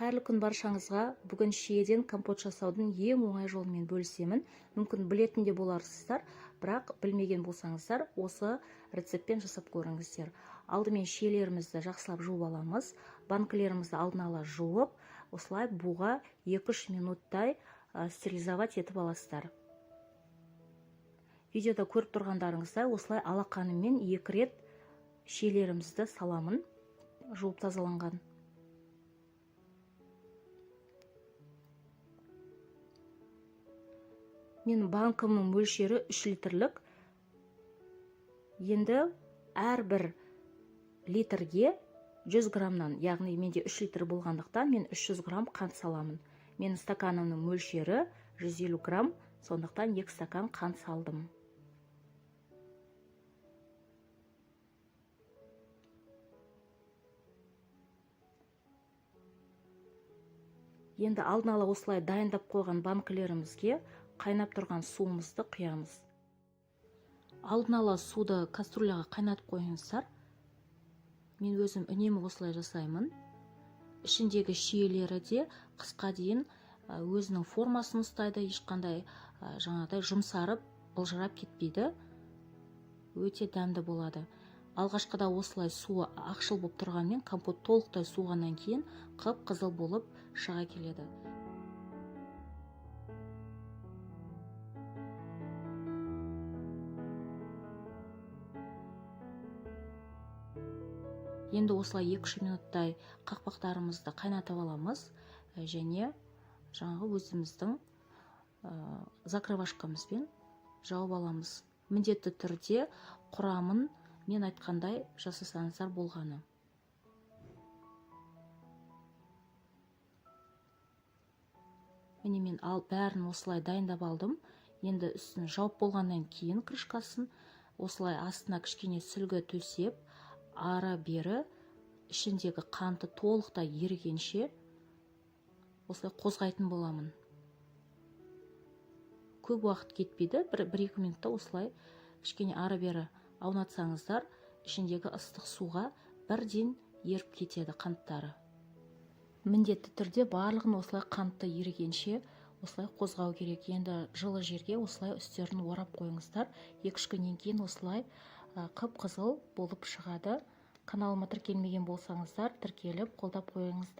Қайырлы күн баршаңызға. Бүгін шиеден компот жасаудың ең оңай жолымен бөлісемін. Мүмкін білетін де боларсыздар, бірақ білмеген болсаңыздар, осы рецептпен жасап көріңіздер. Алдымен шиелерімізді жақсылап жуып аламыз. Банкілерімізді алдын ала жуып, осылай буға 2-3 минуттай стерилизовать етіп аласыздар. Видеода көріп тұрғандарыңыздай, осылай алақаныммен 2 рет шиелерімізді саламын, жуып тазаланған. Менің банкымның мөлшері 3 литрлік. Енді әрбір литрге 100 граммнан, яғни менде 3 литр болғандықтан, мен 300 грамм қант саламын. Менің стаканымның мөлшері 150 грамм, сондықтан 2 стакан қант салдым. Енді алдын ала осылай дайындап қойған банкілерімізге қайнап тұрған суымызды құямыз. Алдын ала суды кастрюляға қайнатып қойыңыздар. Мен өзім үнемі осылай жасаймын. Ішіндегі шиелері де қысқа дейін өзінің формасын ұстайды, ешқандай жаңағыдай жұмсарып, былжырап кетпейді. Өте дәмді болады. Алғашқыда осылай суы ақшыл болып тұрғанмен, компот толықтай суығаннан кейін қып-қызыл болып шыға келеді. Енді осылай 2-3 минуттай қақпақтарымызды қайнатып аламыз және жаңағы өзіміздің закрывашкамызбен жауып аламыз. Міндетті түрде құрамын мен айтқандай жасасаңыздар болғаны. Міне мен бәрін осылай дайындап алдым. Енді үстін жауып болғаннан кейін крышкасын осылай астына кішкене сүлгі төсеп, ары-бері ішіндегі қанты толықтай ерігенше осылай қозғайтын боламын. Көп уақыт кетпейді, 1-2 минутта осылай кішкене ары-бері аунатсаңыздар, ішіндегі ыстық суға бірден еріп кетеді қанттары. Міндетті түрде барлығын осылай қантты ерігенше осылай қозғау керек. Енді жылы жерге осылай үстерін орап қойыңыздар. 2-3 күннен кейін осылай қып-қызыл болып шығады. Каналыма тіркелмеген болсаңыздар, тіркеліп қолдап қойыңыздар.